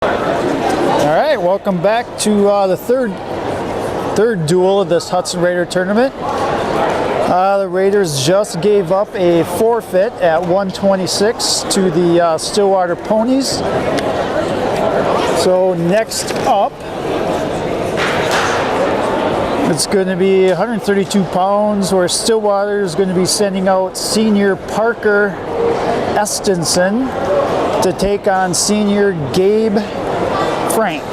All right, welcome back to the third duel of this Hudson Raider tournament. The Raiders just gave up a forfeit at 126 to the Stillwater Ponies. So next up, it's going to be 132 pounds, where Stillwater is going to be sending out senior Parker Estenson to take on senior Gabe Frank.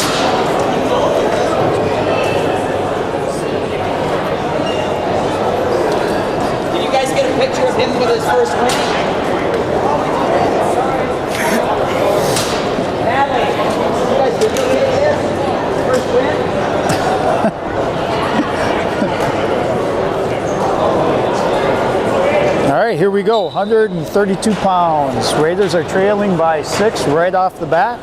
Did you guys get a picture of him with his first win? Natalie, you guys did you get this? First win? All right, here we go. 132 pounds. Raiders are trailing by 6 right off the bat.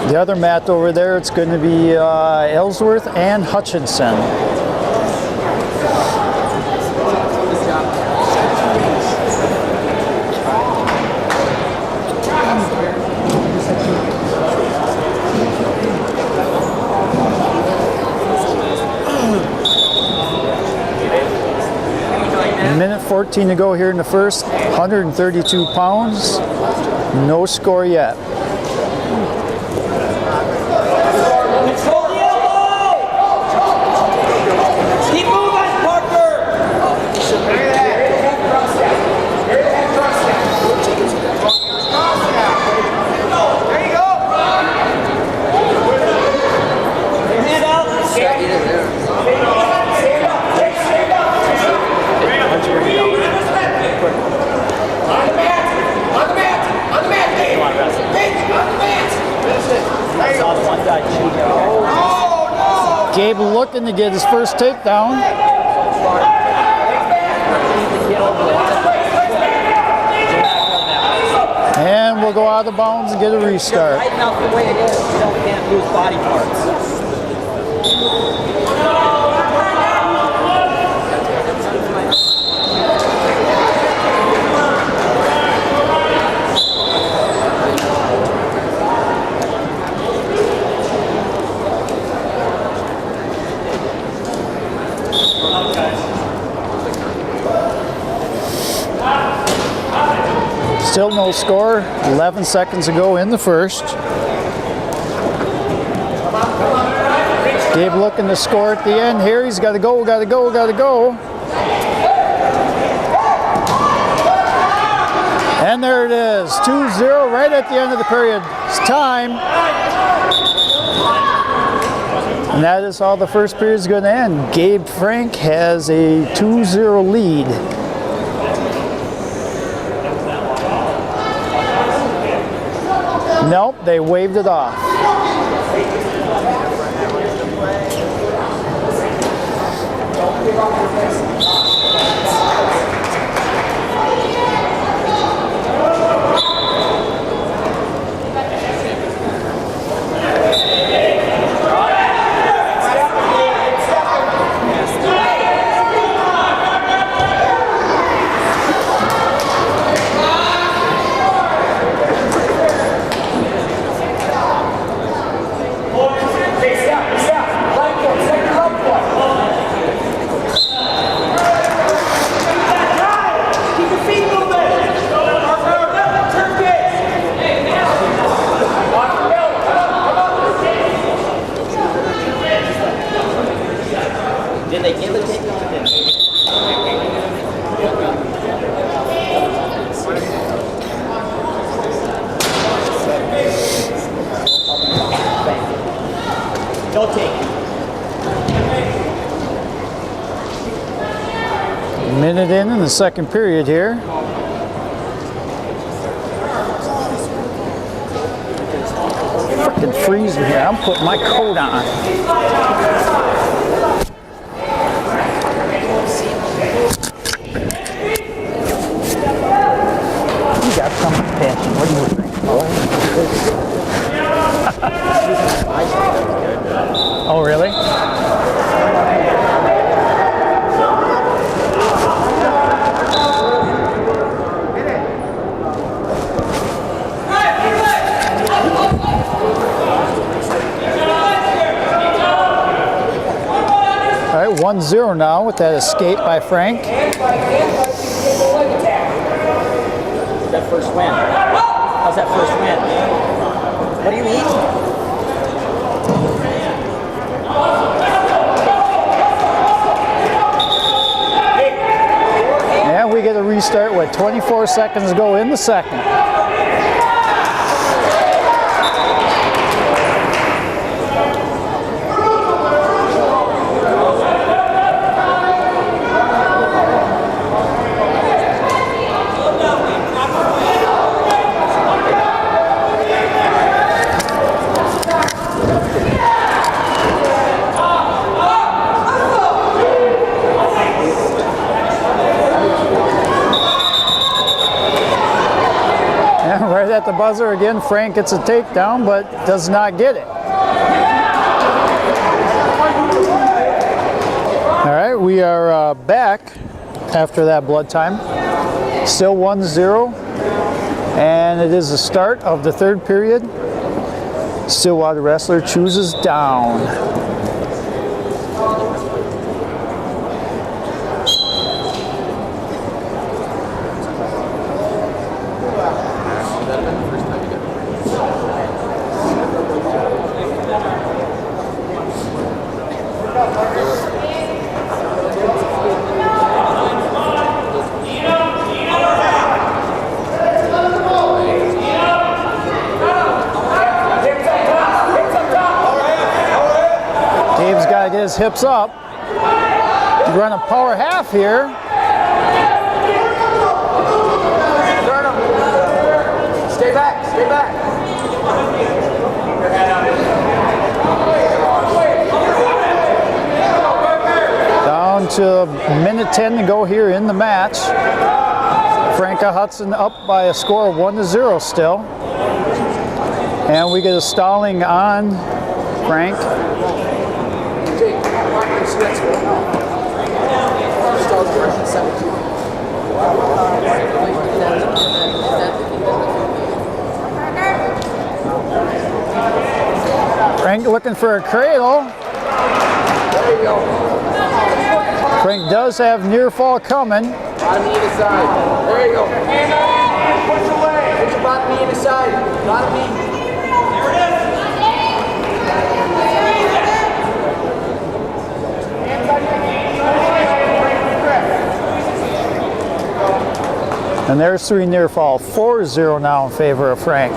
The other mat over there, it's going to be Ellsworth and Hutchinson. Minute 14 to go here in the first. 132 pounds. No score yet. Gabe looking to get his first takedown. And we'll go out of bounds and get a restart. Right now, the way it is, you can't lose body parts. Still no score. 11 seconds to go in the first. Gabe looking to score at the end here. He's got to go, got to go, got to go. And there it is, 2-0 right at the end of the period. It's time. And that is how the first period is going to end. Gabe Frank has a 2-0 lead. Nope, they waved it off. Did they give a takedown? Don't take it. Minute in the second period here. Can freeze me here. I'm putting my coat on. You got some passion. What do you think? Oh, really? All right, 1-0 now with that escape by Frank. That first win. How's that first win? What do you eat? And we get a restart with 24 seconds to go in the second. Right at the buzzer again, Frank gets a takedown, but does not get it. All right, we are back after that blood time. Still 1-0, and it is the start of the third period. Stillwater wrestler chooses down. Get his hips up. Run a power half here. Stay back, stay back. Down to minute 10 to go here in the match. Franka Hudson up by a score of 1-0 still. And we get a stalling on Frank. Frank looking for a cradle. There you go. Frank does have near fall coming. Bottom knee to side. There you go. Push away. Put your bottom knee to side. Bottom knee. There it is. And there's 3 near fall. 4-0 now in favor of Frank.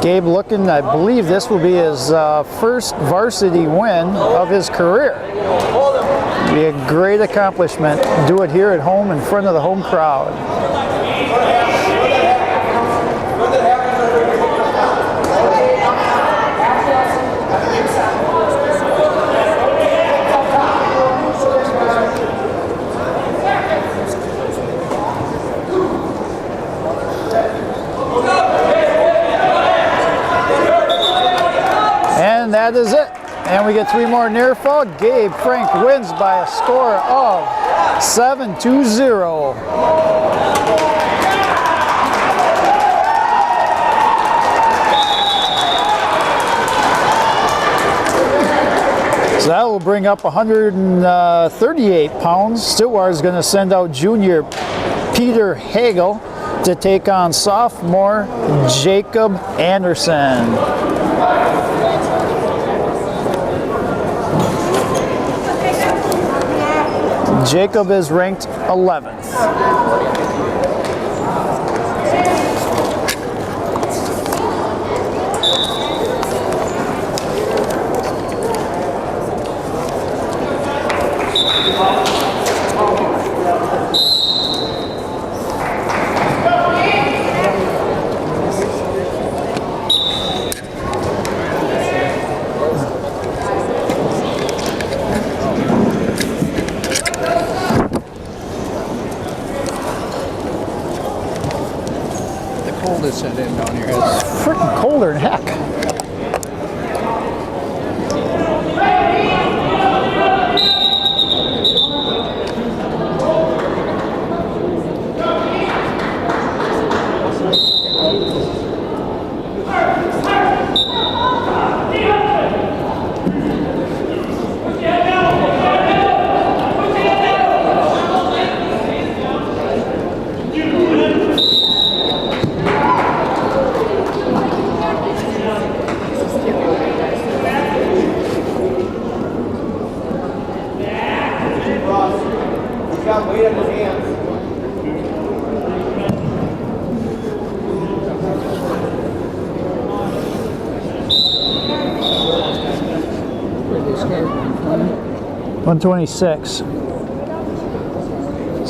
Gabe looking, I believe this will be his first varsity win of his career. Be a great accomplishment. Do it here at home in front of the home crowd. And that is it. And we get 3 more near fall. Gabe Frank wins by a score of 7-0. So that will bring up 138 pounds. Stillwater is going to send out junior Peter Hagel to take on sophomore Jacob Anderson. Jacob is ranked 11th. weather set in down here. It's freaking colder than heck. He's got weight on his hands. Where they start? 126.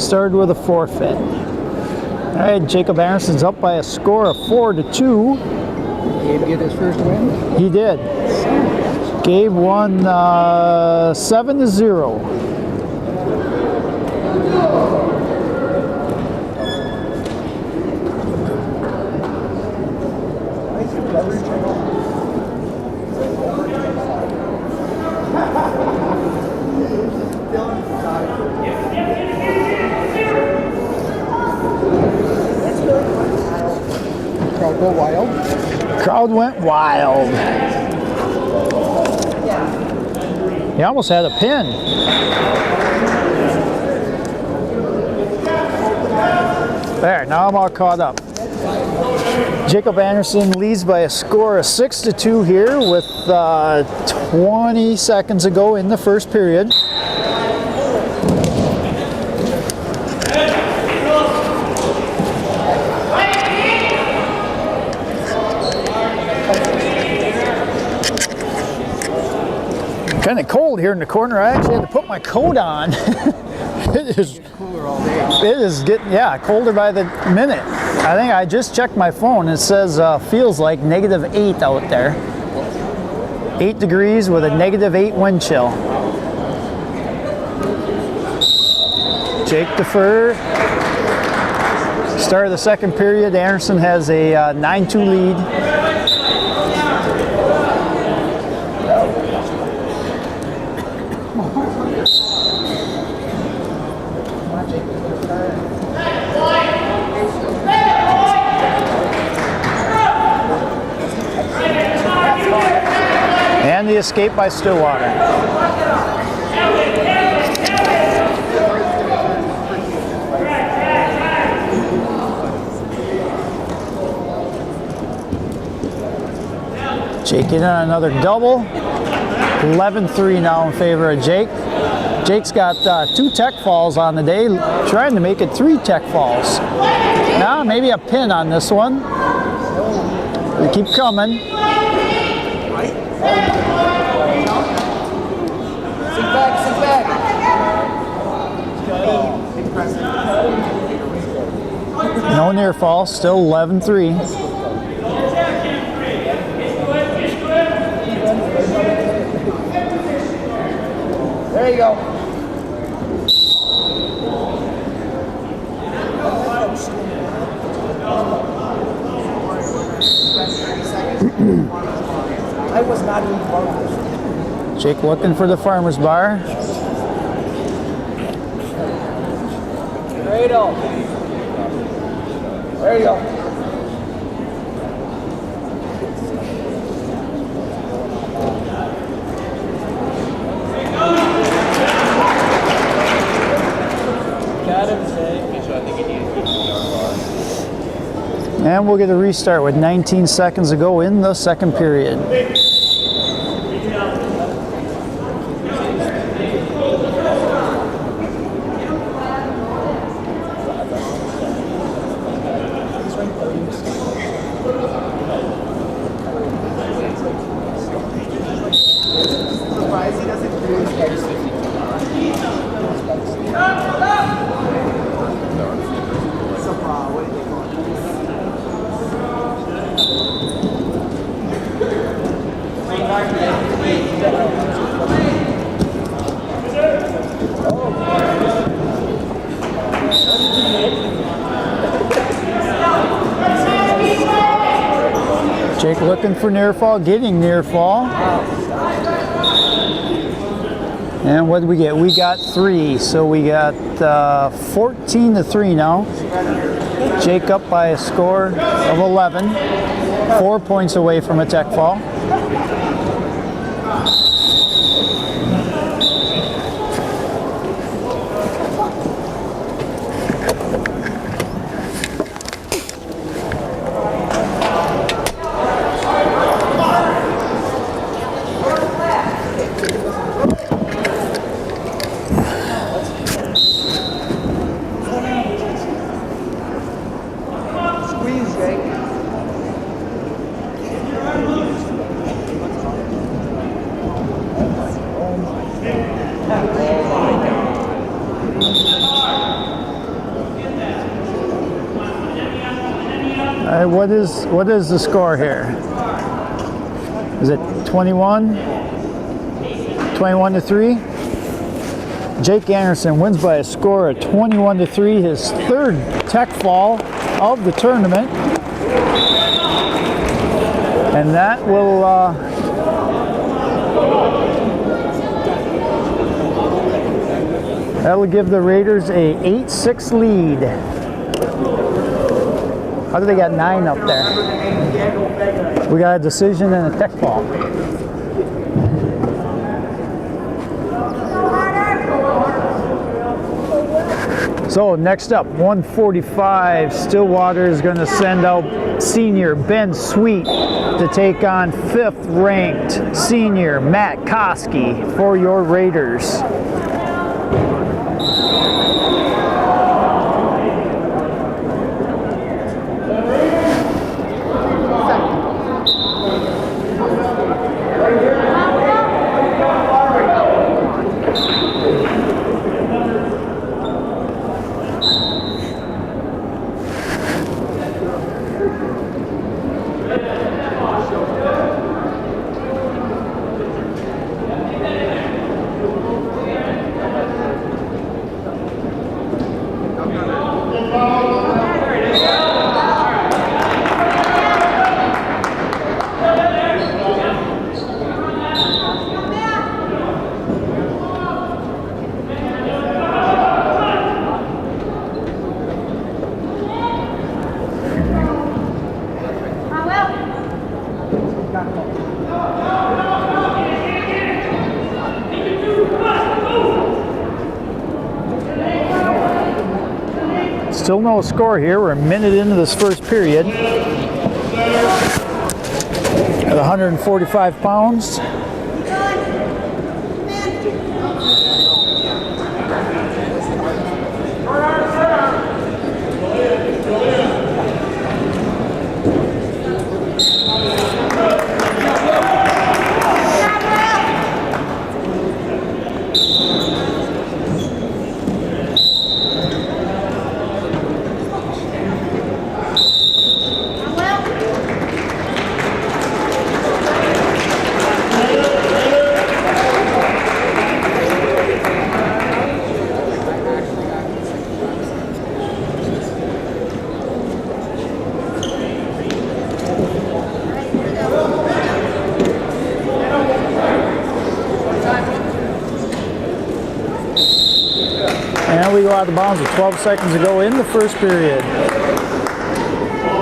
Started with a forfeit. All right, Jacob Anderson's up by a score of 4-2. Gabe get his first win? He did. Gabe won 7-0. Crowd go wild. Crowd went wild. He almost had a pin. There, now I'm all caught up. Jacob Anderson leads by a score of 6-2 here with 20 seconds to go in the first period. Kind of cold here in the corner. I actually had to put my coat on. It is Cooler all day. It is getting, yeah, colder by the minute. I think I just checked my phone. It says feels like -8 out there. 8 degrees with a -8 wind chill. Jake defer. Start of the second period. Anderson has a 9-2 lead. And the escape by Stillwater. Jake in on another double. 11-3 now in favor of Jake. Jake's got 2 tech falls on the day, trying to make it 3 tech falls. Now maybe a pin on this one. They keep coming. Sit back, sit back. No near fall, still 11-3. There you go. I was not even part of this. Jake looking for the farmer's bar. Cradle. There you go. Got him, And we'll get a restart with 19 seconds to go in the second period. looking for near fall, getting near fall. And what did we get? We got 3, so we got 14-3 now. Jake up by a score of 11, 4 points away from a tech fall. What is the score here? Is it 21? 21-3? Jake Anderson wins by a score of 21-3, his 3rd tech fall of the tournament. And that will that'll give the Raiders a 8-6 lead. How do they got 9 up there? We got a decision and a tech ball. So next up, 145, Stillwater is going to send out senior Ben Sweet to take on 5th ranked senior Matt Koski for your Raiders. Still no score here. We're a minute into this first period. At 145 pounds. And we go out of bounds with 12 seconds to go in the first period.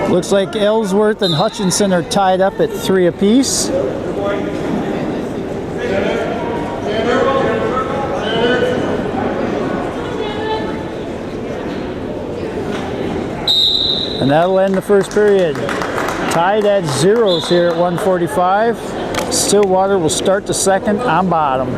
Looks like Ellsworth and Hutchinson are tied up at 3 apiece. And that'll end the first period. Tied at zeros here at 145. Stillwater will start the second on bottom.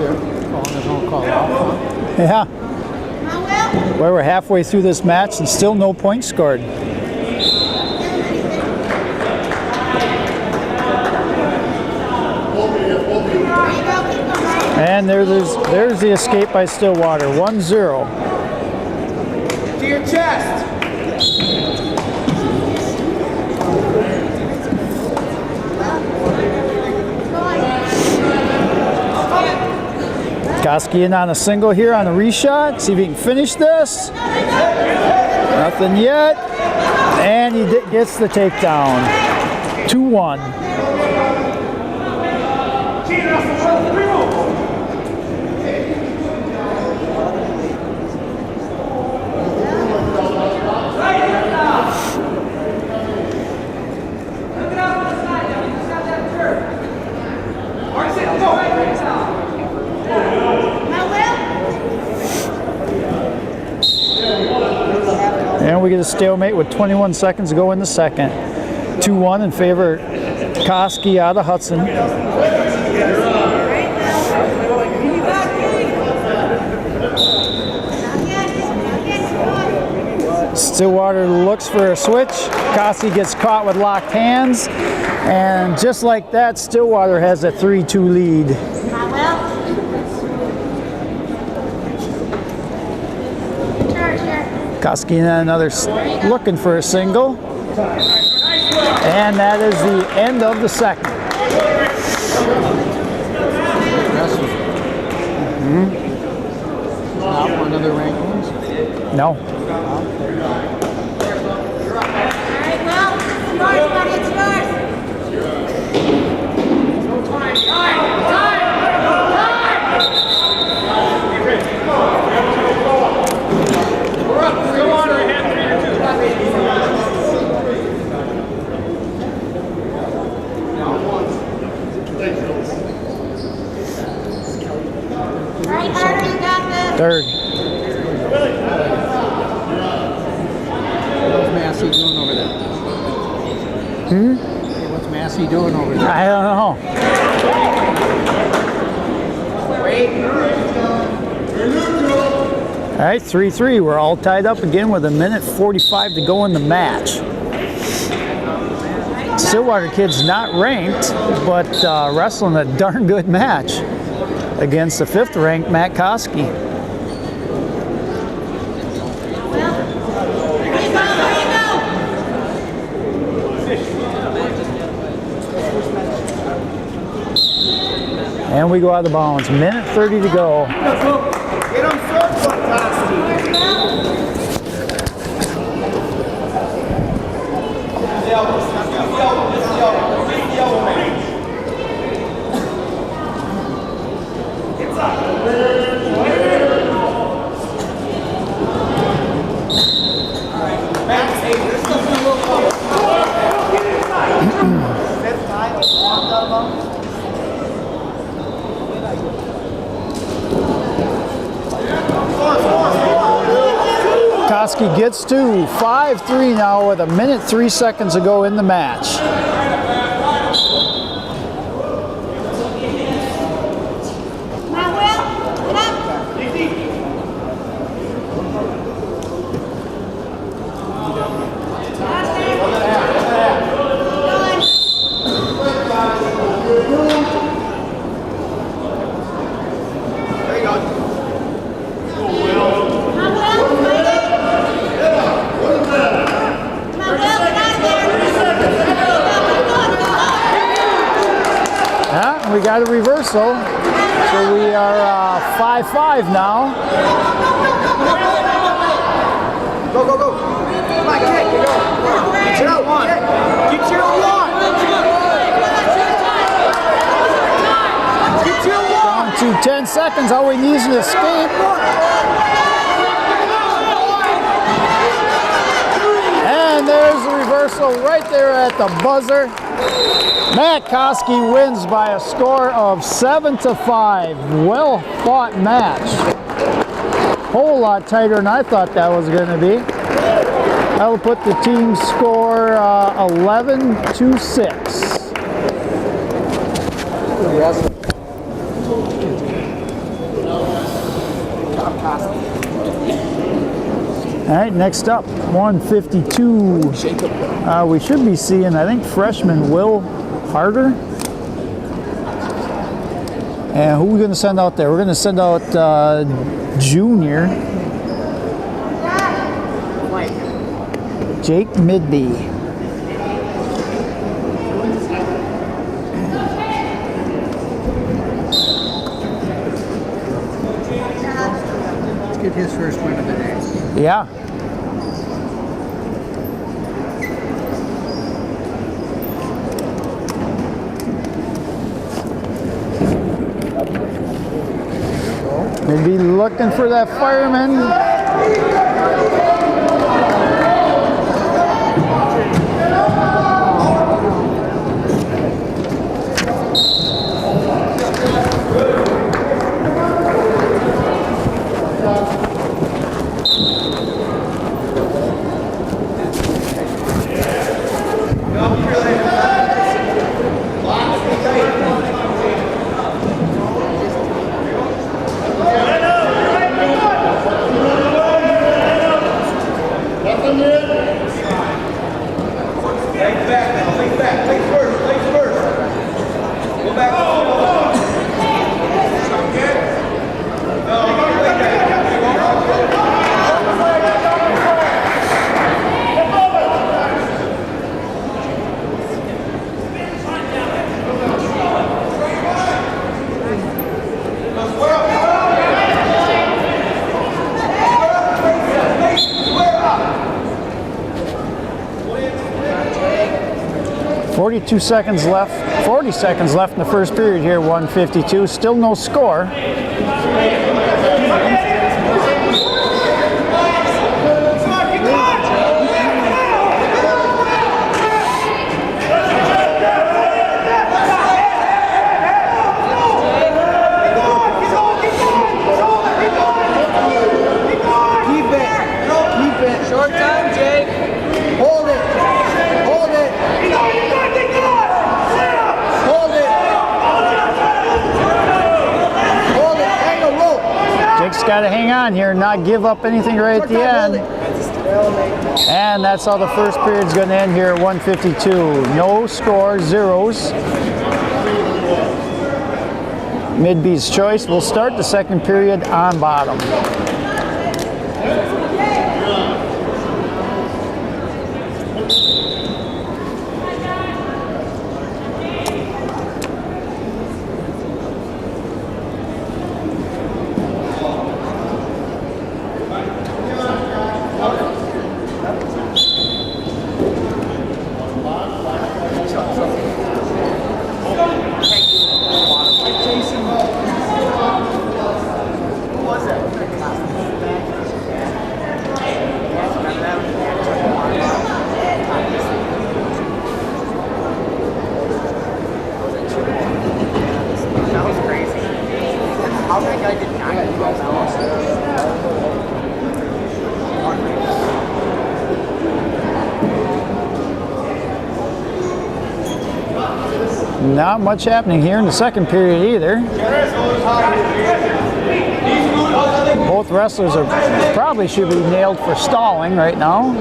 there calling his own call off. Yeah. Well, we're halfway through this match and still no points scored. And there's the escape by Stillwater, 1-0. To your chest. Koski in on a single here on a reshot. See if he can finish this. Nothing yet. And he gets the takedown. 2-1. And we get a stalemate with 21 seconds to go in the second. 2-1 in favor of Koski out of Hudson. Stillwater looks for a switch. Koski gets caught with locked hands. And just like that, Stillwater has a 3-2 lead. Koski and another looking for a single. And that is the end of the second. Not one of the ranked ones? No. Third. What's Massey doing over there? What's Massey doing over there? I don't know. All right, 3-3. We're all tied up again with 1:45 to go in the match. Stillwater kid's not ranked, but wrestling a darn good match against the 5th ranked Matt Koski. And we go out of bounds. 1:30 to go. Get him circled, Koski. Koski gets to 5-3 now with 1:03 to go in the match. We got a reversal, so we are 5-5 now. Go, go, go. Come on, kick. Go. Get your one. Get your one. Get your one. Down to 10 seconds. All we need is an escape. And there's the reversal right there at the buzzer. Matt Koski wins by a score of 7-5. Well fought match. Whole lot tighter than I thought that was going to be. That'll put the team score 11-6. All right, next up, 152. We should be seeing, I think, freshman Will Harder. And who are we going to send out there? We're going to send out junior Jake Midby. Let's get his first win of the day. Yeah. Maybe looking for that fireman. 42 seconds left, 40 seconds left in the first period here, 152. Still no score. Short time, Jake. Hold it. Hold it. Hold it. Hold it. Hang a rope. Jake's got to hang on here and not give up anything right at the end. And that's how the first period's going to end here at 152. No score, zeros. Midby's choice. We'll start the second period on bottom. Not much happening here in the second period either. Both wrestlers are probably should be nailed for stalling right now.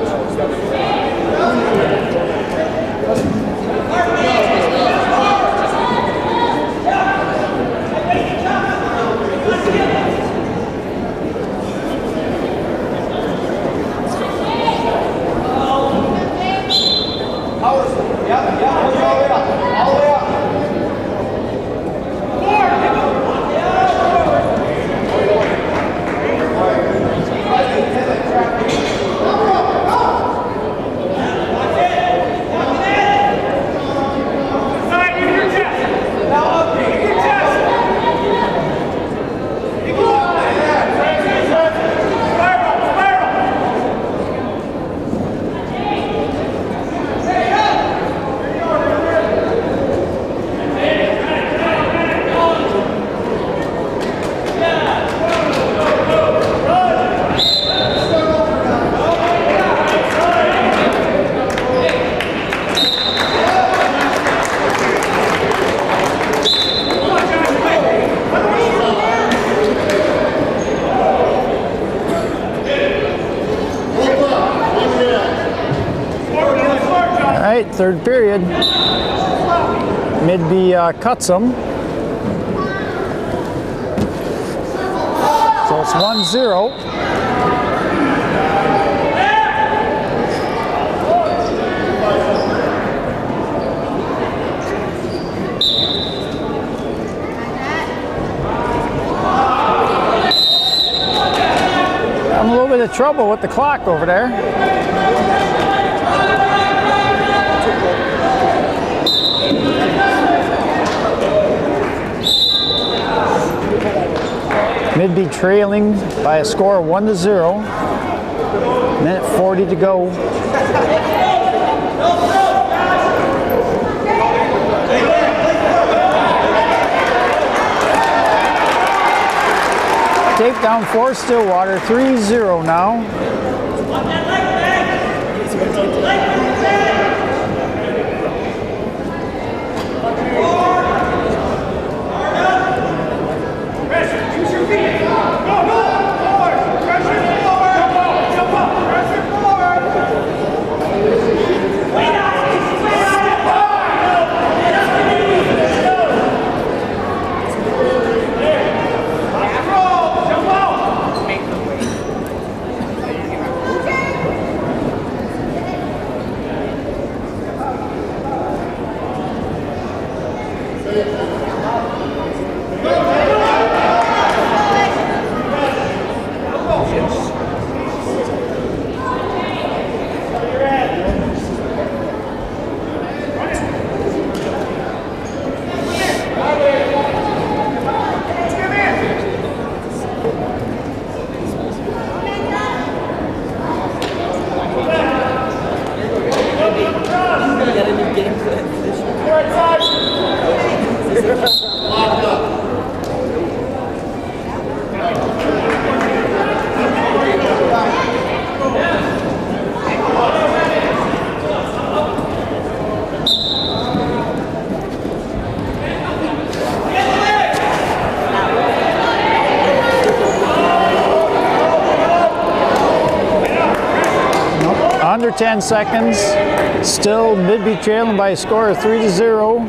third period. Midby cuts them. So it's 1-0. I'm a little bit of trouble with the clock over there. Midby trailing by a score of 1-0. Minute 40 to go. Takedown for Stillwater, 3-0 now. Under 10 seconds. Still Midby trailing by a score of 3-0.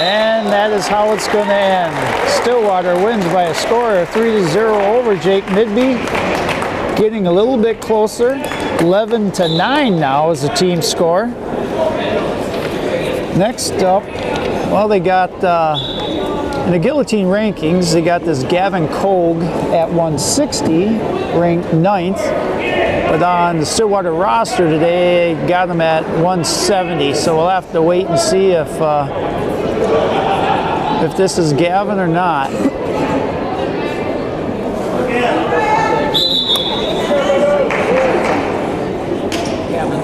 And that is how it's going to end. Stillwater wins by a score of 3-0 over Jake Midby. Getting a little bit closer. 11-9 now is the team score. Next up, well, they got in the guillotine rankings, they got this Gavin Kogue at 160, ranked 9th. But on the Stillwater roster today, got him at 170. So we'll have to wait and see if this is Gavin or not.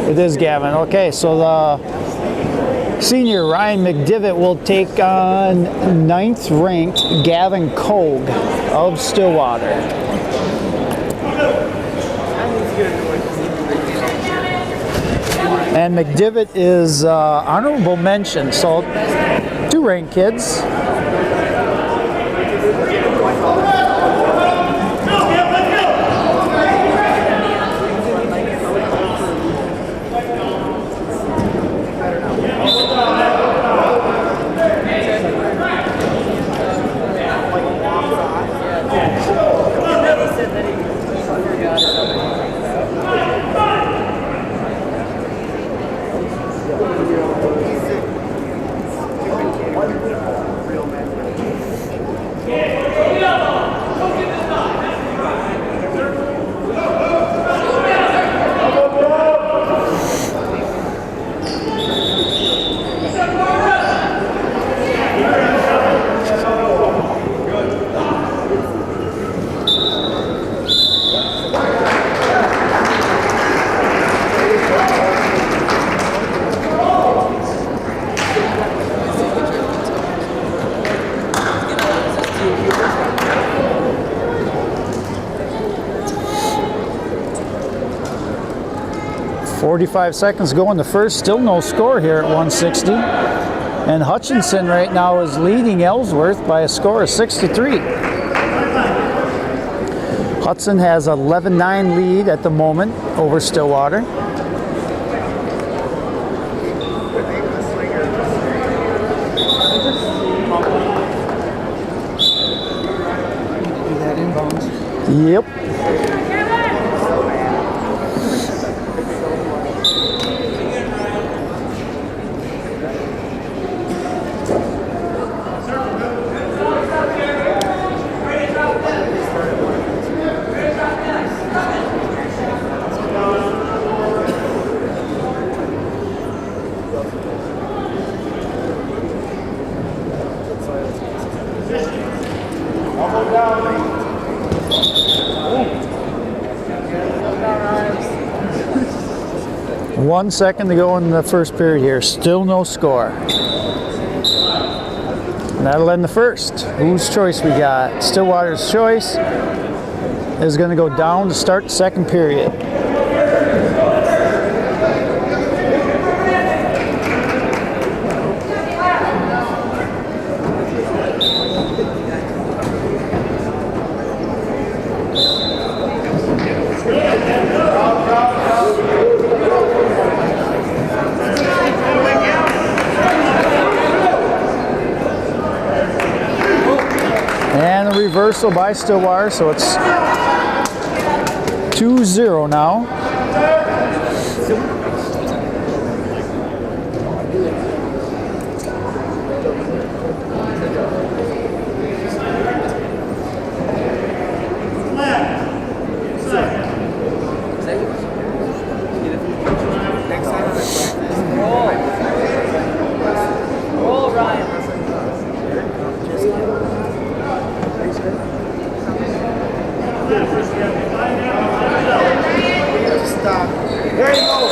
It is Gavin. Okay, so the senior Ryan McDivitt will take on 9th ranked Gavin Kogue of Stillwater. And McDivitt is honorable mention, so 2 ranked kids. .45 seconds to go in the first. Still no score here at 160. And Hutchinson right now is leading Ellsworth by a score of 6-3. Hudson has a 11-9 lead at the moment over Stillwater. Yep. One second to go in the first period here. Still no score. And that'll end the first. Whose choice we got? Stillwater's choice is going to go down to start the second period. And a reversal by Stillwater, so it's 2-0 now. Roll, Ryan. There you go.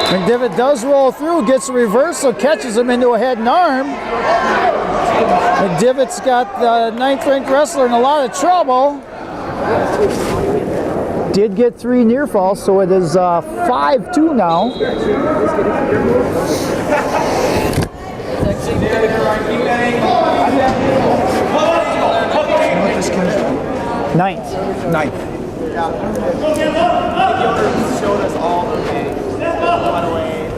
McDivitt does roll through, gets a reversal, catches him into a head and arm. McDivitt's got the 9th-ranked wrestler in a lot of trouble. Did get 3 near falls, so it is 5-2 now. Ninth. Showed us all the way. Run away.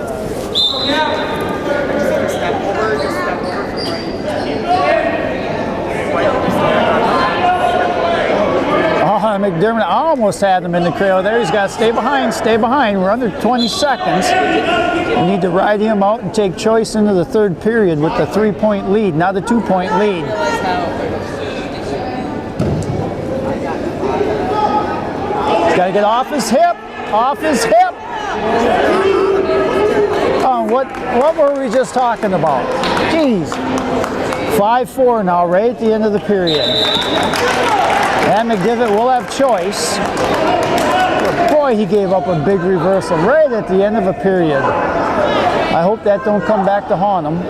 Step over, just step over from McDermott almost had him in the cradle there. He's got to stay behind, stay behind. We're under 20 seconds. We need to ride him out and take choice into the third period with the 3-point lead, not a 2-point lead. He's got to get off his hip, off his hip. Oh, what were we just talking about? Jeez. 5-4 now, right at the end of the period. And McDivitt will have choice. Boy, he gave up a big reversal right at the end of a period. I hope that don't come back to haunt him.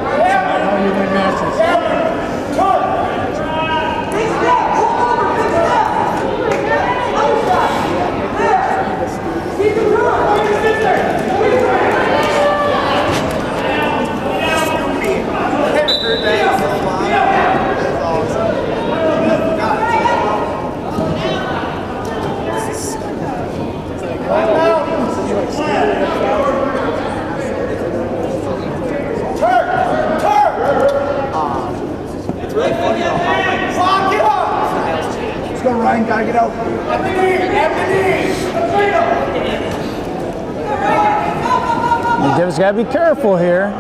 Let's go, Ryan. Gotta get out. McDivitt's got to be careful here.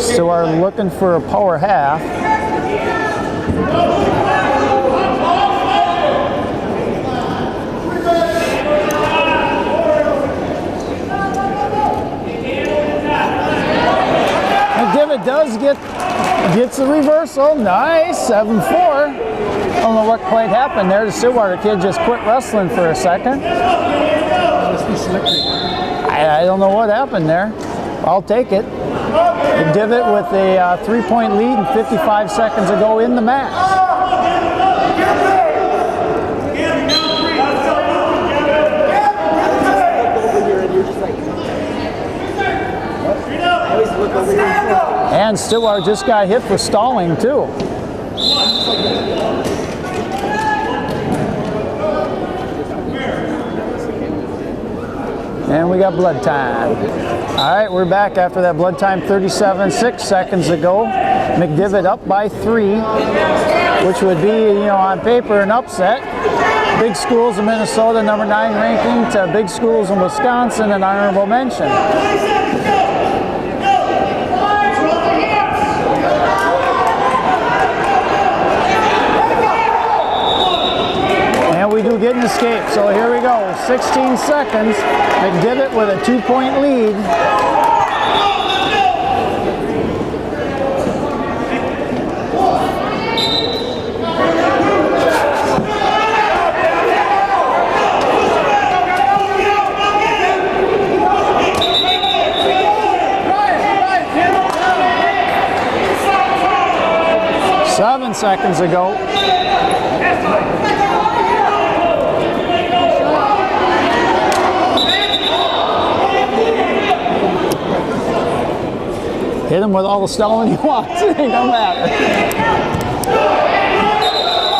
So we're looking for a power half. McDivitt does gets the reversal. Nice, 7-4. I don't know what quite happened there. The Stillwater kid just quit wrestling for a second. I don't know what happened there. I'll take it. McDivitt with a 3-point lead and 55 seconds to go in the match. And Stillwater just got hit for stalling too. And we got blood time. All right, we're back after that blood time 37.6 seconds ago. McDivitt up by 3, which would be, on paper an upset. Big Schools of Minnesota, number 9 ranking, to Big Schools in Wisconsin, an honorable mention. And we do get an escape, so here we go. 16 seconds, McDivitt with a 2-point lead. Seven seconds ago. Hit him with all the stalling he wants. It ain't gonna matter.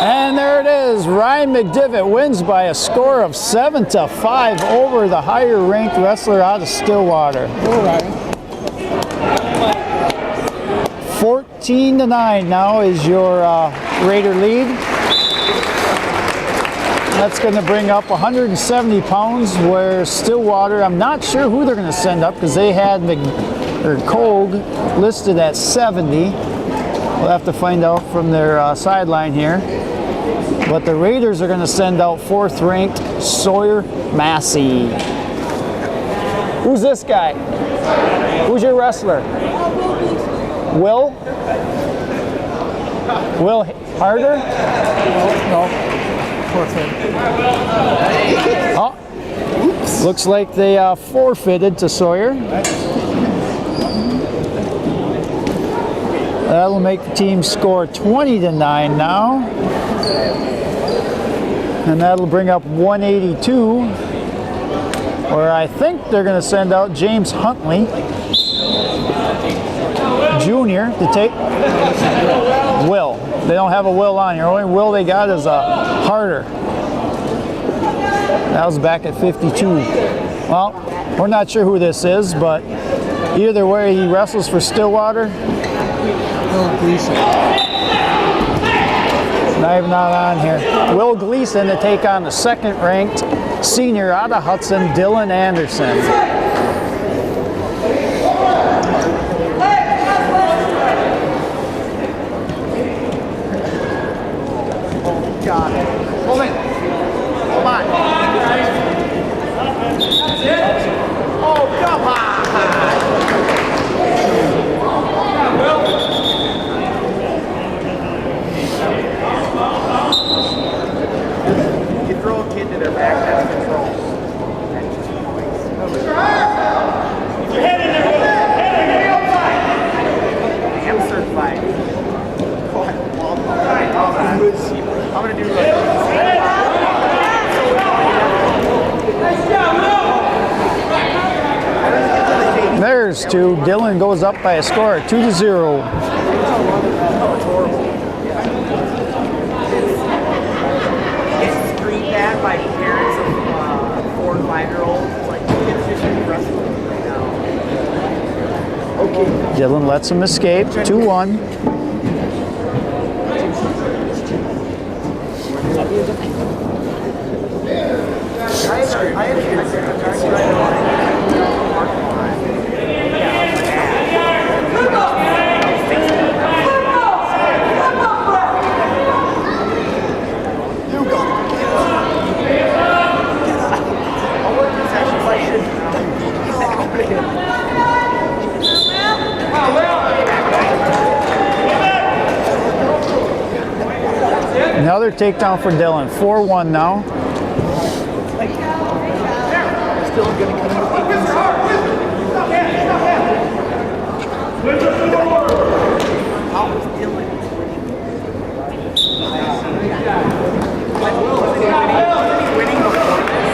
And there it is. Ryan McDivitt wins by a score of 7-5 over the higher ranked wrestler out of Stillwater. 14-9 now is your Raider lead. That's going to bring up 170 pounds, where Stillwater, I'm not sure who they're going to send up because they had Kogue listed at 70. We'll have to find out from their sideline here. But the Raiders are going to send out 4th ranked Sawyer Massey. Who's this guy? Who's your wrestler? Will Harder? No. Oh, looks like they forfeited to Sawyer. That'll make the team score 20-9 now. And that'll bring up 182, where I think they're going to send out James Huntley Jr. to take Will. They don't have a Will on here. Only Will they got is a Harder. That was back at 52. Well, we're not sure who this is, but either way, he wrestles for Stillwater. Will Gleason. Not even on here. Will Gleason to take on the 2nd ranked senior out of Hudson, Dylan Anderson. Got it. Hold it. Come on. Oh, come on. You throw a kid to their back, that's control. Keep your head in there, Will. Head in there, outside. I'm certified. I'm going to do like There's 2. Dylan goes up by a score of 2-0. Oh, it's horrible. It's screamed at by parents of 4- and 5-year-olds. Like, kids just wrestling right now. Okay. Dylan lets him escape. 2-1. Another takedown for Dylan. 4-1 now. Still going to come How was Dylan winning? He's winning before this.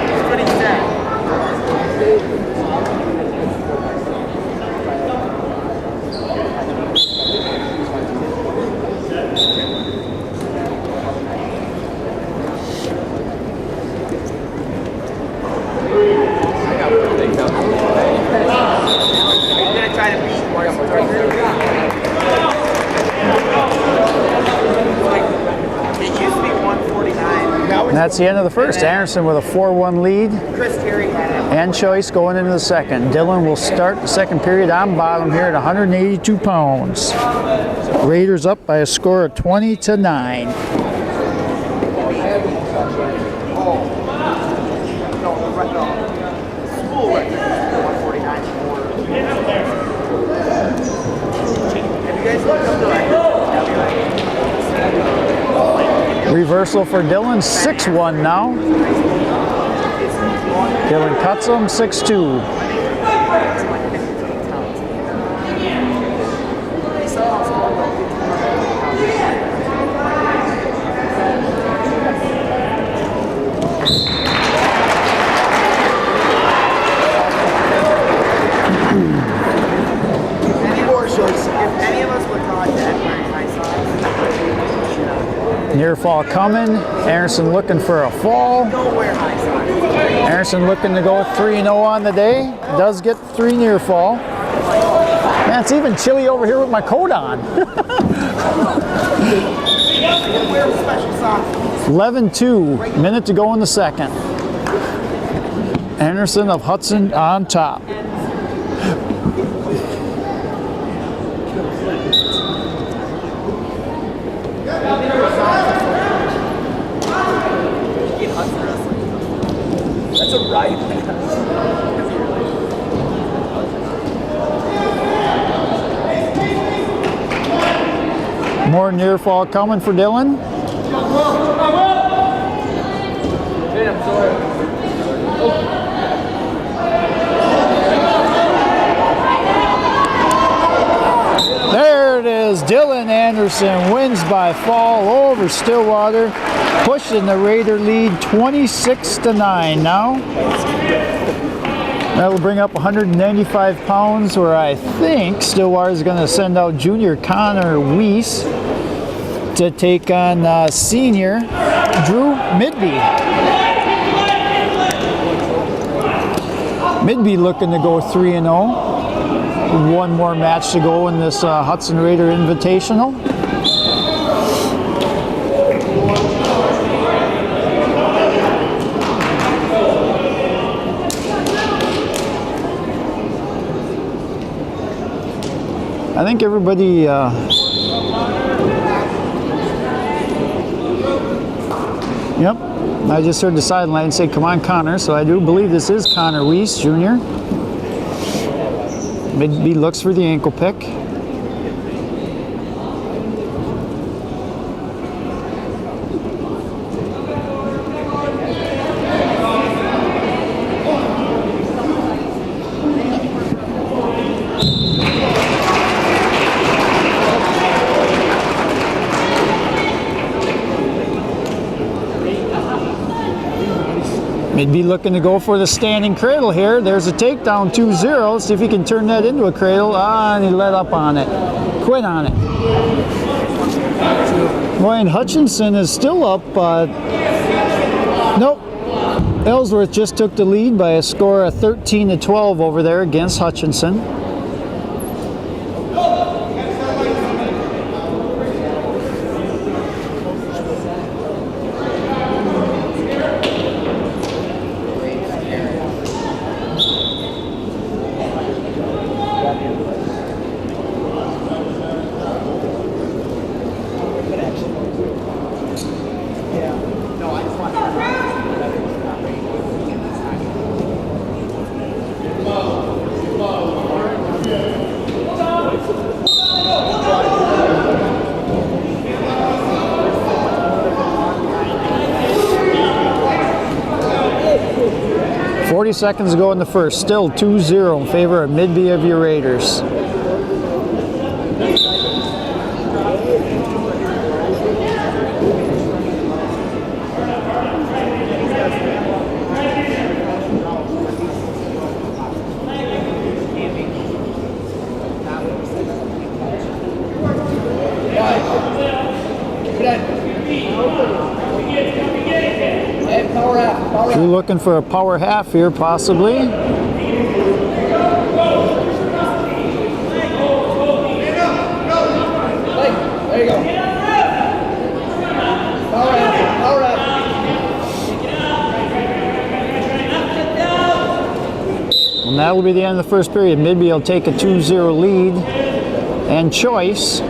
That's what he said. I got that's the end of the first. Anderson with a 4-1 lead. Chris Terry had it. And Choice going into the second. Dillon will start the second period on bottom here at 182 pounds. Raiders up by a score of 20-9. School record, 149. Have you guys looked up the record? Reversal for Dillon, 6-1 now. Dillon cuts him, 6-2. Near fall coming. Anderson looking for a fall. Anderson looking to go 3-0 on the day. Does get 3 near fall. Man, it's even chilly over here with my coat on. 11-2, minute to go in the second. Anderson of Hudson on top. That's a right. More near fall coming for Dillon. There it is. Dillon Anderson wins by fall over Stillwater, pushing the Raider lead 26-9 now. That'll bring up 195 pounds, where I think Stillwater is going to send out junior Connor Weiss to take on senior Drew Midby. Midby looking to go 3-0. One more match to go in this Hudson Raider Invitational. I think everybody yep, I just heard the sideline say, "Come on, Connor," so I do believe this is Connor Weiss, Jr. Midby looks for the ankle pick. Midby looking to go for the standing cradle here. There's a takedown, 2-0. See if he can turn that into a cradle. And he let up on it. Quit on it. Ryan Hutchinson is still up. Nope. Ellsworth just took the lead by a score of 13-12 over there against Hutchinson. Seconds to go in the first. Still 2-0 in favor of Midby of your Raiders. You're looking for a power half here, possibly. There you go. Power half. that will be the end of the first period. Midby will take a 2-0 lead, and choice.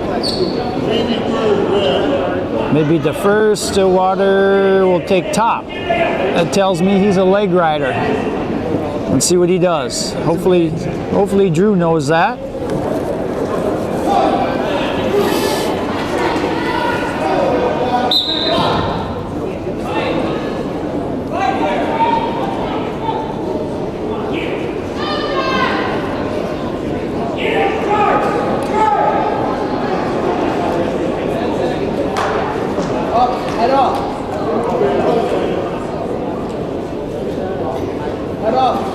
Midby defers, Stillwater will take top. That tells me he's a leg rider. Let's see what he does. Hopefully Drew knows that. Head off. Head off.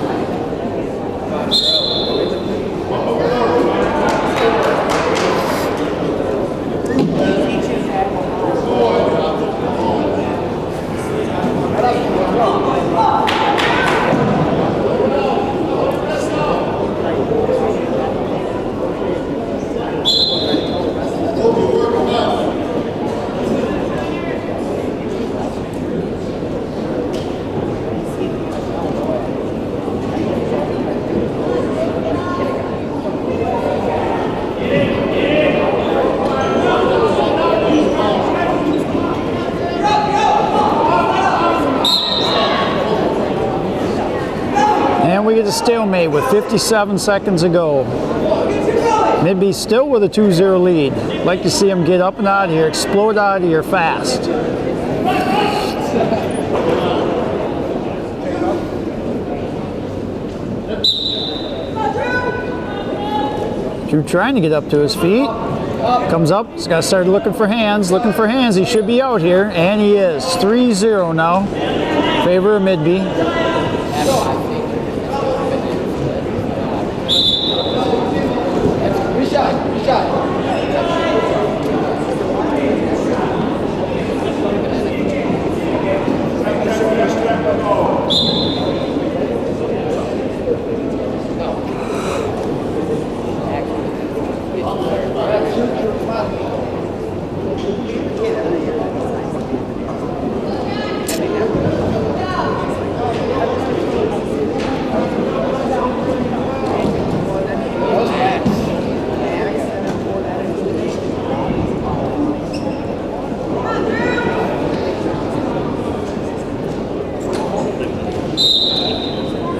And we get a stalemate with 57 seconds to go. Midby still with a 2-0 lead. Like to see him get up and out of here, explode out of here fast. Drew trying to get up to his feet. Comes up, he's got to start looking for hands. He should be out here, and he is. 3-0 now. Favor of Midby.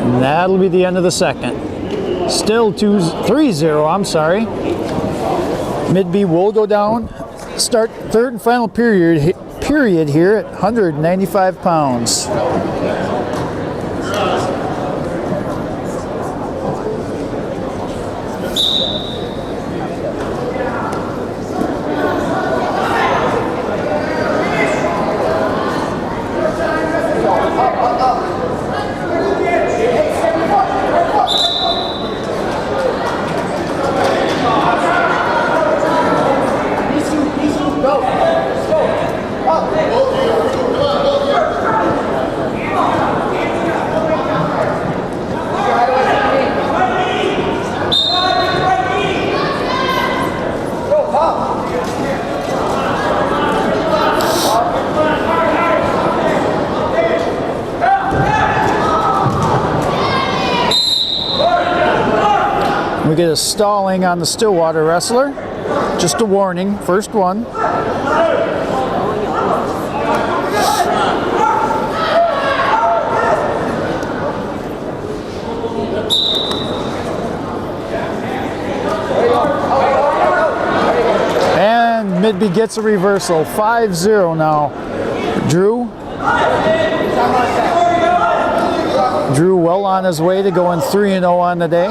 And that'll be the end of the second. Still 3-0, I'm sorry. Midby will go down. Start third and final period here at 195 pounds. We get a stalling on the Stillwater wrestler. Just a warning, first one. And Midby gets a reversal, 5-0 now. Drew well on his way to going 3-0 on the day.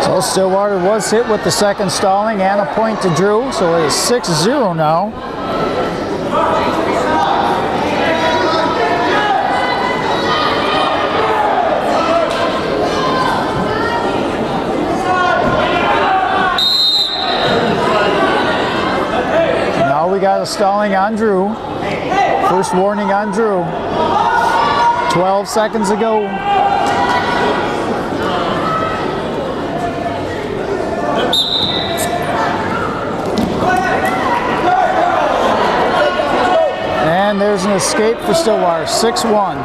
So Stillwater was hit with the second stalling and a point to Drew, so it is 6-0 now. got a stalling on Drew. First warning on Drew. 12 seconds ago. And there's an escape for Stillwater, 6-1.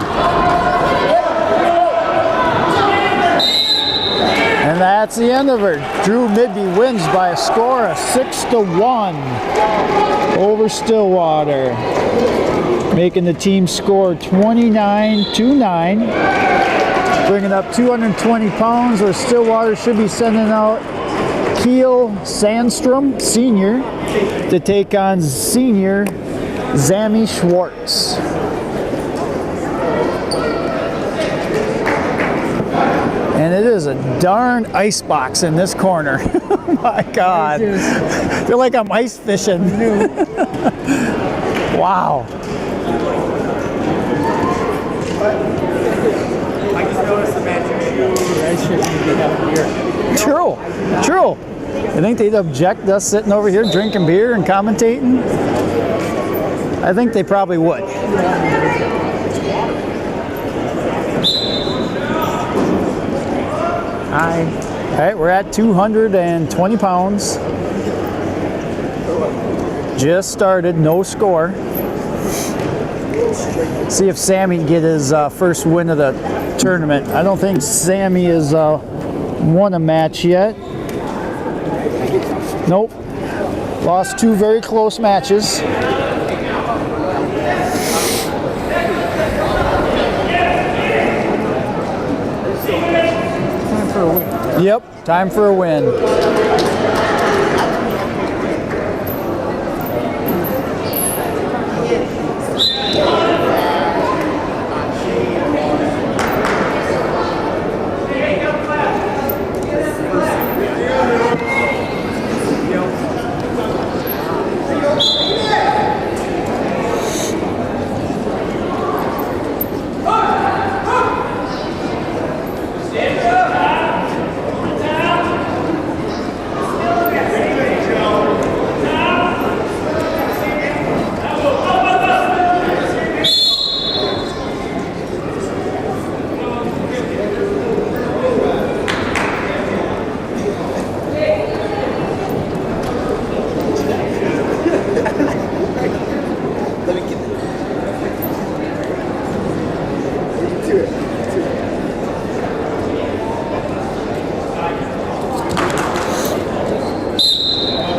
And that's the end of it. Drew Midby wins by a score of 6-1 over Stillwater, making the team score 29-9, bringing up 220 pounds, where Stillwater should be sending out Keel Sandstrom, senior, to take on senior Zammy Schwartz. And it is a darn ice box in this corner. Oh my God. I feel like I'm ice fishing. Wow. I just noticed the magic shoes. True. True. I think they'd object us sitting over here drinking beer and commentating. I think they probably would. All right, we're at 220 pounds. Just started, no score. See if Sammy can get his first win of the tournament. I don't think Sammy has won a match yet. Nope. Lost two very close matches. Yep, time for a win.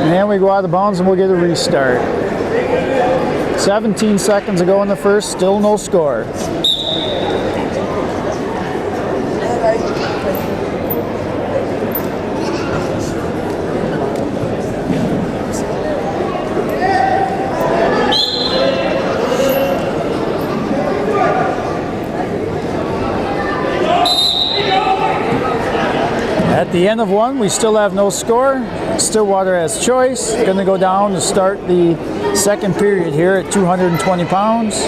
And we go out of bounds and we'll get a restart. 17 seconds ago in the first, still no score. At the end of one, we still have no score. Stillwater has choice. Going to go down to start the second period here at 220 pounds.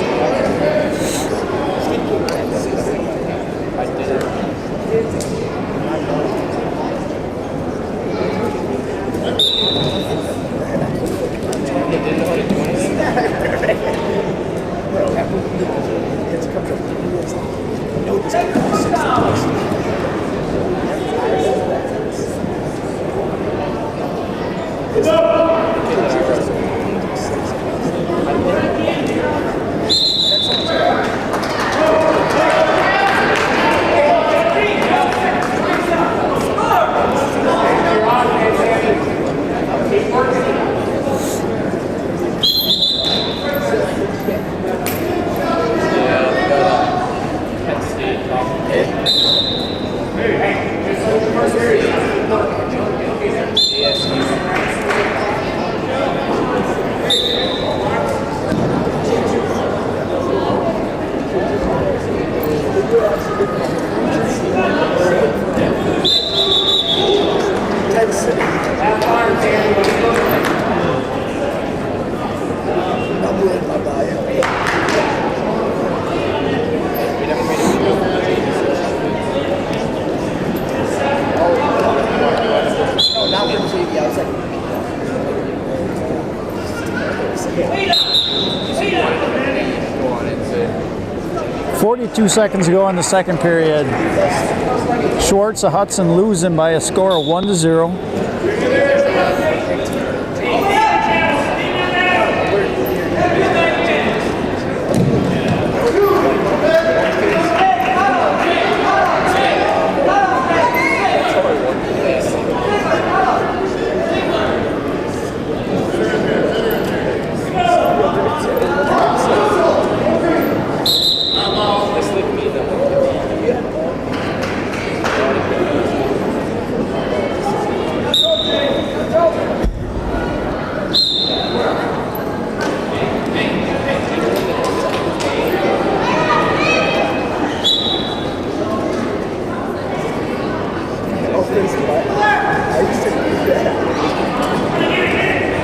42 seconds to go in the second period. Schwartz of Hudson losing by a score of 1-0.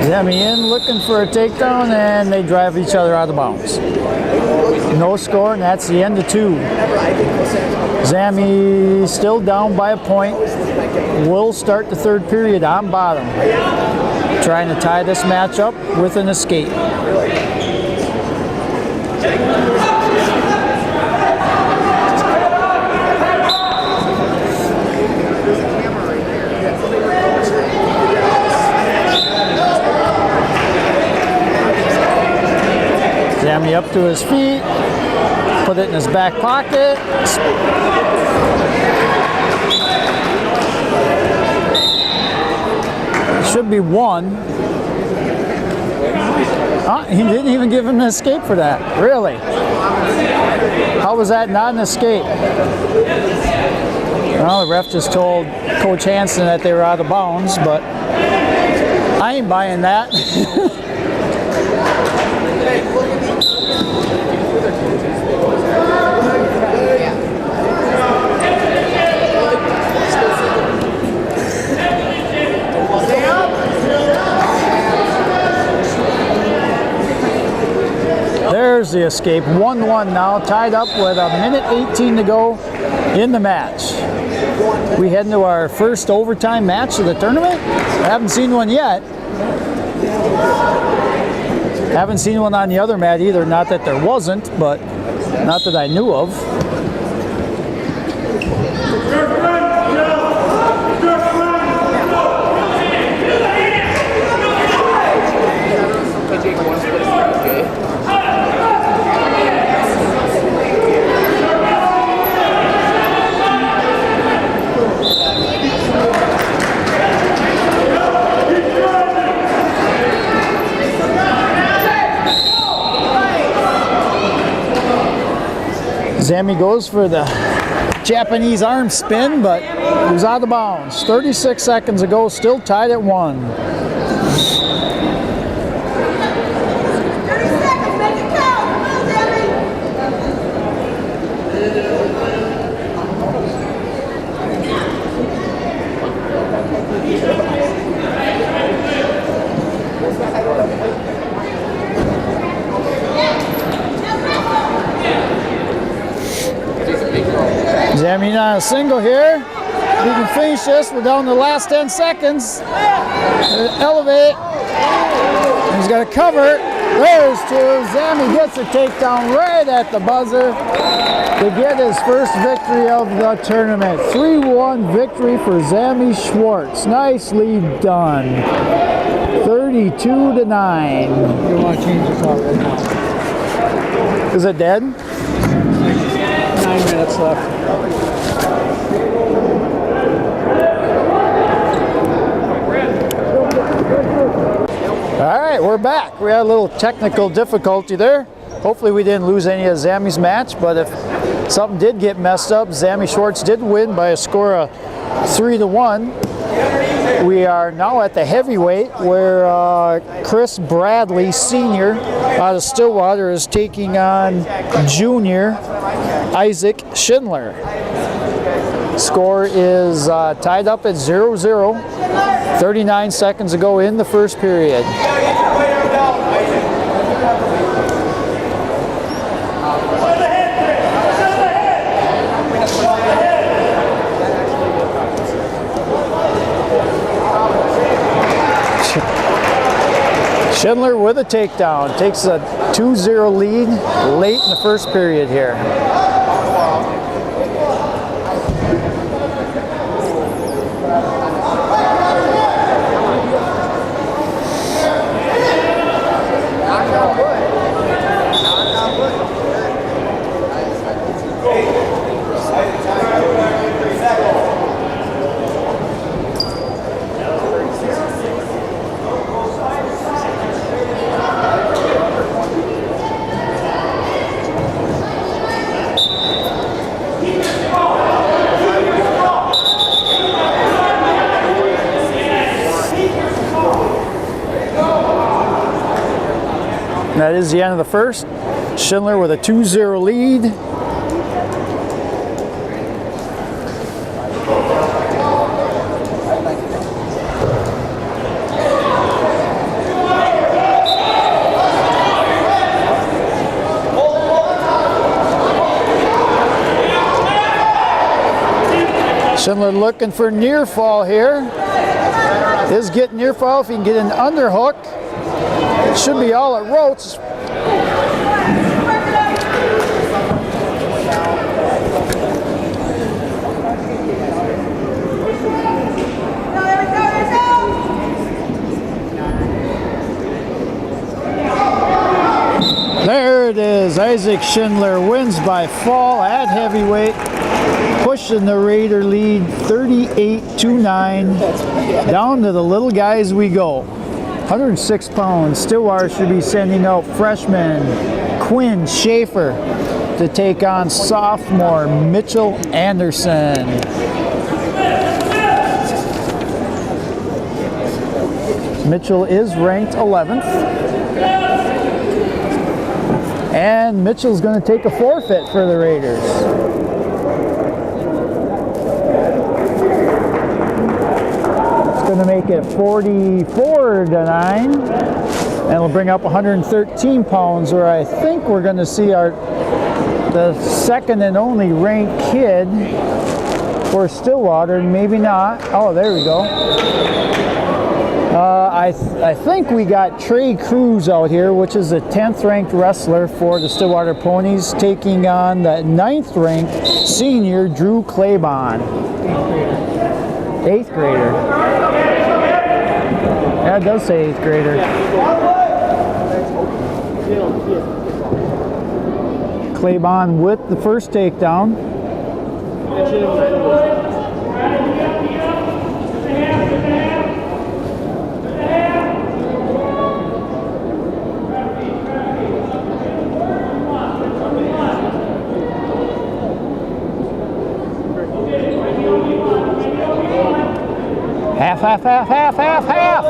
Zammy in looking for a takedown, and they drive each other out of bounds. No score, and that's the end of 2. Zammy still down by a point. Will start the third period on bottom, trying to tie this match up with an escape. Zammy up to his feet, put it in his back pocket. It should be 1. He didn't even give him an escape for that. Really? How was that not an escape? Well, the ref just told Coach Hansen that they were out of bounds, but I ain't buying that. There's the escape. 1-1 now, tied up with a minute 18 to go in the match. We head into our first overtime match of the tournament. I haven't seen one yet. Haven't seen one on the other mat either. Not that there wasn't, but not that I knew of. Zammy goes for the Japanese arm spin, but he was out of bounds. 36 seconds ago, still tied at 1. 30 seconds, make it count. Come on, Zammy. Zammy on a single here. We can finish this. We're down to the last 10 seconds. Elevate. He's got to cover. There's 2. Zammy gets a takedown right at the buzzer to get his first victory of the tournament. 3-1 victory for Zammy Schwartz. Nicely done. 32-9. You want to change the clock right now? Is it dead? 9 minutes left. All right, we're back. We had a little technical difficulty there. Hopefully we didn't lose any of Zammy's match, but if something did get messed up, Zammy Schwartz did win by a score of 3-1. We are now at the heavyweight where Chris Bradley, senior, out of Stillwater, is taking on junior Isaac Schindler. Score is tied up at 0-0. 39 seconds ago in the first period. Schindler with a takedown, takes a 2-0 lead late in the first period here. That is the end of the first. Schindler with a 2-0 lead. Schindler looking for near fall here. Is getting near fall if he can get an underhook. It should be all it rotes. There it is. Isaac Schindler wins by fall at heavyweight, pushing the Raider lead 38-9. Down to the little guys we go. 106 pounds. Stillwater should be sending out freshman Quinn Schaefer to take on sophomore Mitchell Anderson. Mitchell is ranked 11th. And Mitchell's going to take a forfeit for the Raiders. It's going to make it 44-9. And it'll bring up 113 pounds, where I think we're going to see the second and only ranked kid for Stillwater. Maybe not. Oh, there we go. I think we got Trey Cruz out here, which is the 10th ranked wrestler for the Stillwater Ponies, taking on the 9th ranked senior Drew Claybon. 8th grader. Yeah, it does say 8th grader. Claybon with the first takedown. Half, half, half, half, half, half.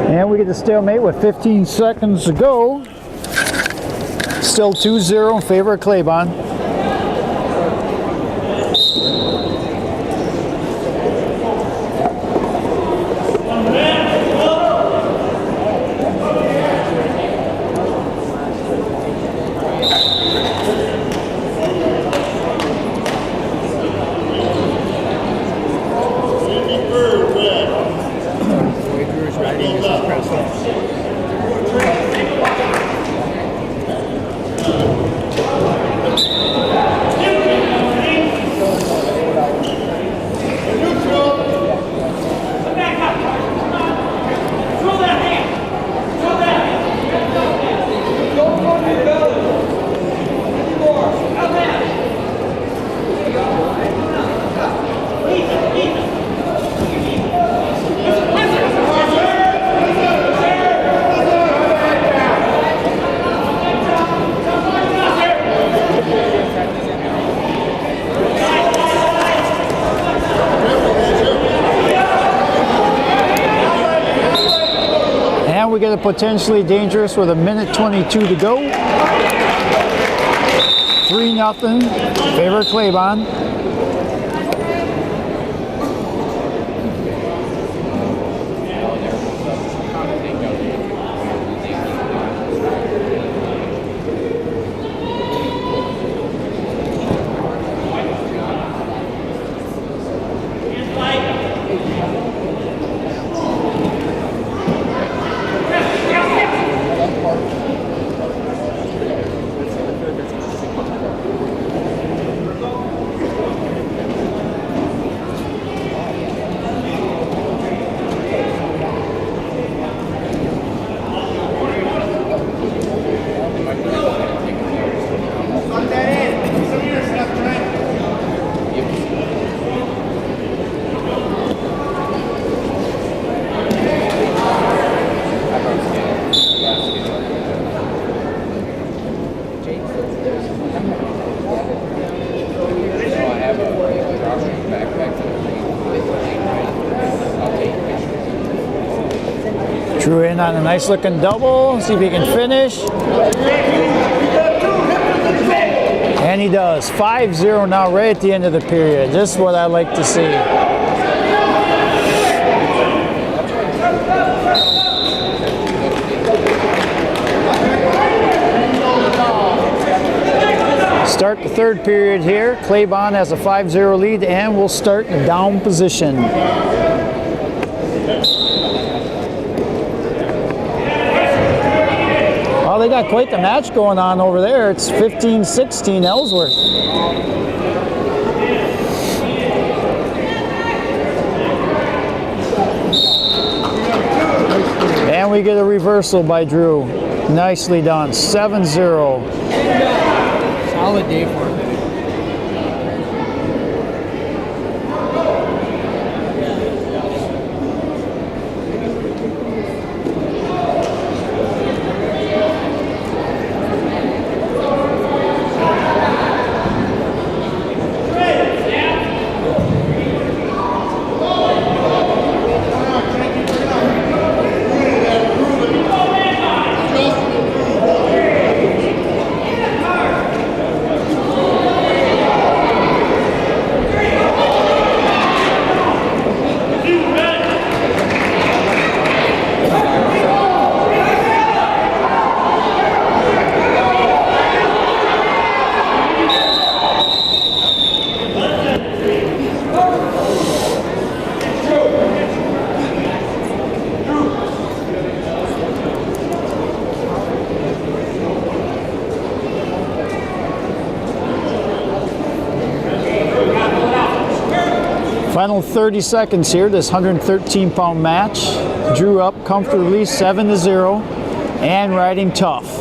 And we get the stalemate with 15 seconds to go. Still 2-0 in favor of Claybon. We get a potentially dangerous with 1:22 to go. 3-0. Favor Claiborne. Drew in on a nice looking double. See if he can finish. And he does. 5-0 now right at the end of the period. This is what I like to see. Start the third period here. Claiborne has a 5-0 lead and will start in down position. Oh, they got quite the match going on over there. It's 15-16 Ellsworth. And we get a reversal by Drew. Nicely done. 7-0. Solid day for him. Final 30 seconds here, this 113-pound match. Drew up comfortably, 7-0, and riding tough.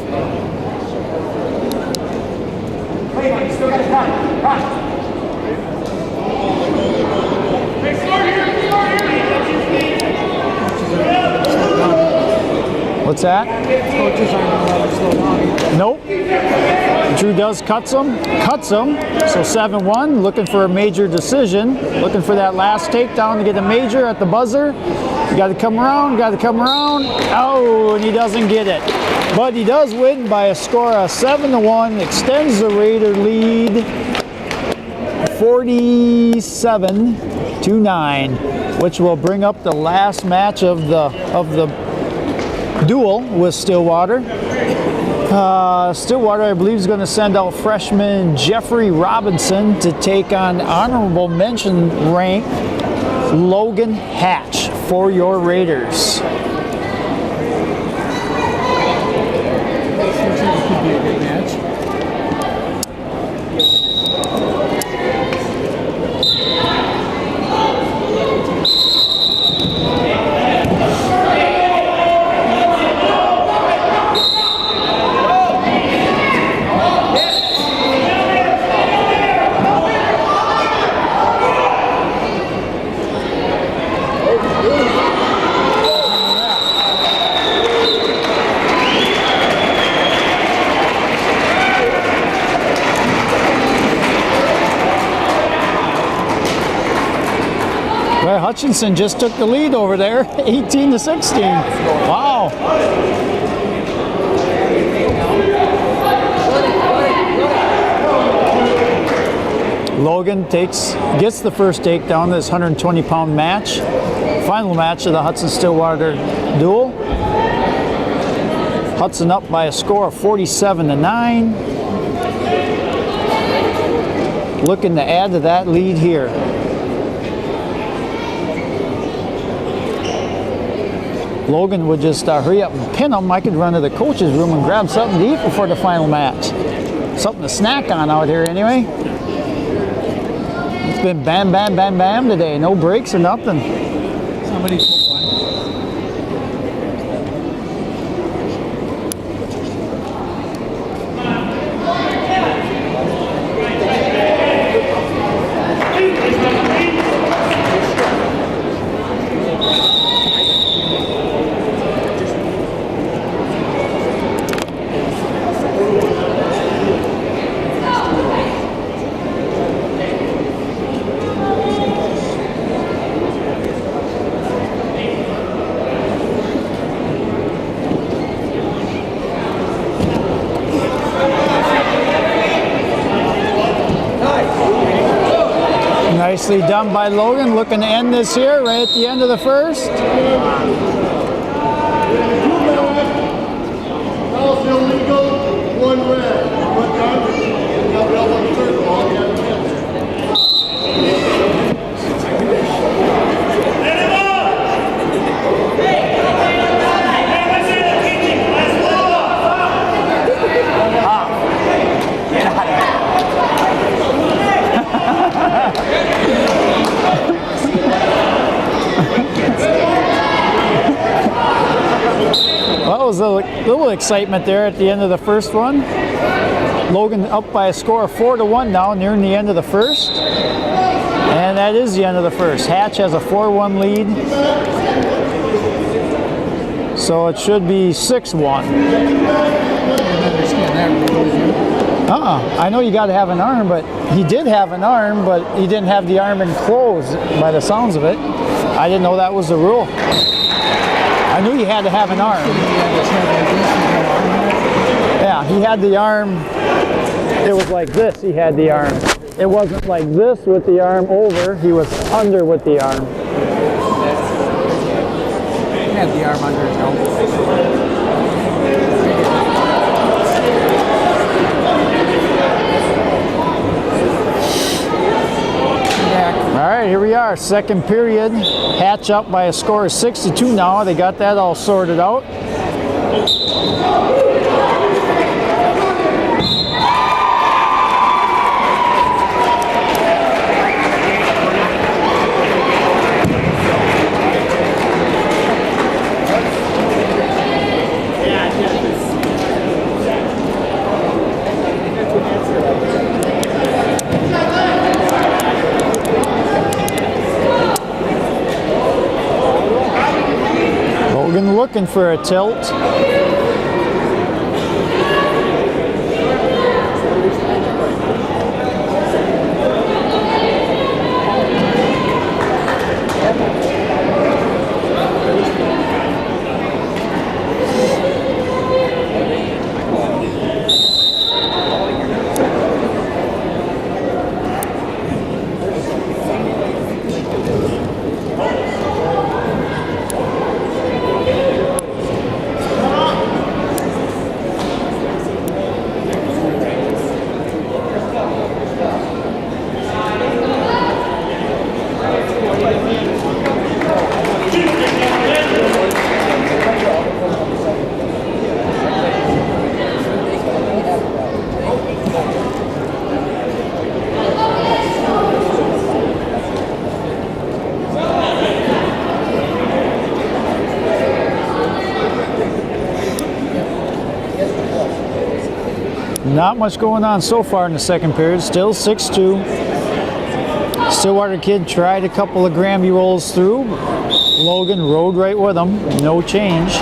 What's that? Coaches aren't allowed to slow down either. Nope. Drew does cuts him, so 7-1, looking for a major decision, looking for that last takedown to get a major at the buzzer. You got to come around, oh, and he doesn't get it. But he does win by a score of 7-1, extends the Raider lead 47-9, which will bring up the last match of the duel with Stillwater. Stillwater, I believe, is going to send out freshman Jeffrey Robinson to take on honorable mention rank Logan Hatch for your Raiders. It could be a good match. Well, Hutchinson just took the lead over there, 18-16. Wow. Logan gets the first takedown in this 120-pound match. Final match of the Hudson-Stillwater duel. Hudson up by a score of 47-9. Looking to add to that lead here. Logan would just hurry up and pin him. I could run to the coach's room and grab something to eat before the final match. Something to snack on out here anyway. It's been bam, bam, bam, bam today. No breaks or nothing. Somebody's so fun. Nicely done by Logan, looking to end this here right at the end of the first. Foul's illegal, 1 red. One garbage. Nobody else on the circle. All the other Well, that was a little excitement there at the end of the first one. Logan up by a score of 4-1 now, nearing the end of the first. And that is the end of the first. Hatch has a 4-1 lead. So it should be 6-1. I know you got to have an arm, but he did have an arm, but he didn't have the arm enclosed by the sounds of it. I didn't know that was the rule. I knew you had to have an arm. Yeah, he had the arm. It was like this, he had the arm. It wasn't like this with the arm over. He was under with the arm. He had the arm under his elbow. All right, here we are, second period. Hatch up by a score of 6-2 now. They got that all sorted out. Looking for a tilt. Not much going on so far in the second period. Still 6-2. Stillwater kid tried a couple of Grammy rolls through. Logan rode right with him. No change.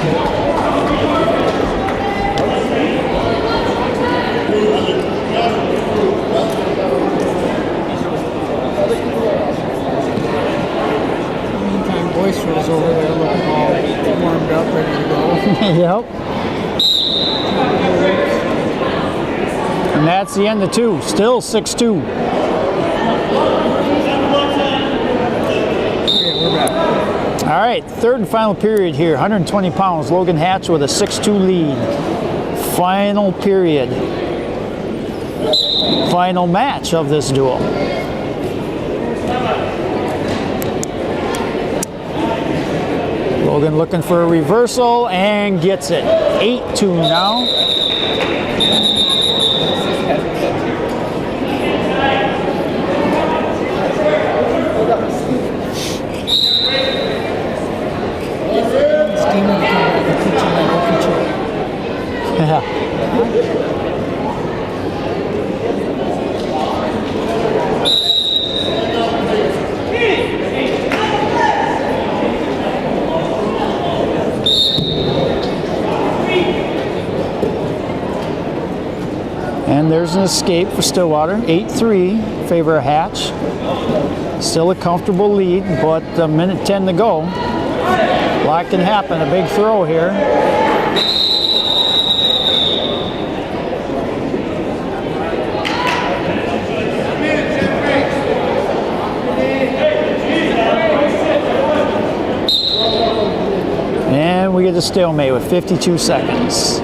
Meantime, Boyster's over there looking all warmed up, ready to go. Yep. And that's the end of 2. Still 6-2. Okay, we're back. All right, third and final period here. 120 pounds. Logan Hatch with a 6-2 lead. Final period. Final match of this duel. Logan looking for a reversal and gets it. 8-2 now. Steamer, Yeah. And there's an escape for Stillwater. 8-3, favor of Hatch. Still a comfortable lead, but a minute 10 to go. A lot can happen. A big throw here. And we get a stalemate with 52 seconds.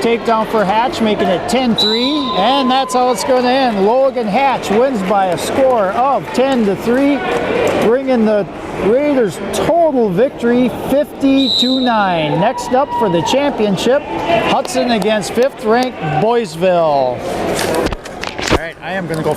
Takedown for Hatch, making it 10-3, and that's how it's going to end. Logan Hatch wins by a score of 10-3, bringing the Raiders' total victory 50-9. Next up for the championship, Hudson against 5th-ranked Boysville. All right, I am going to go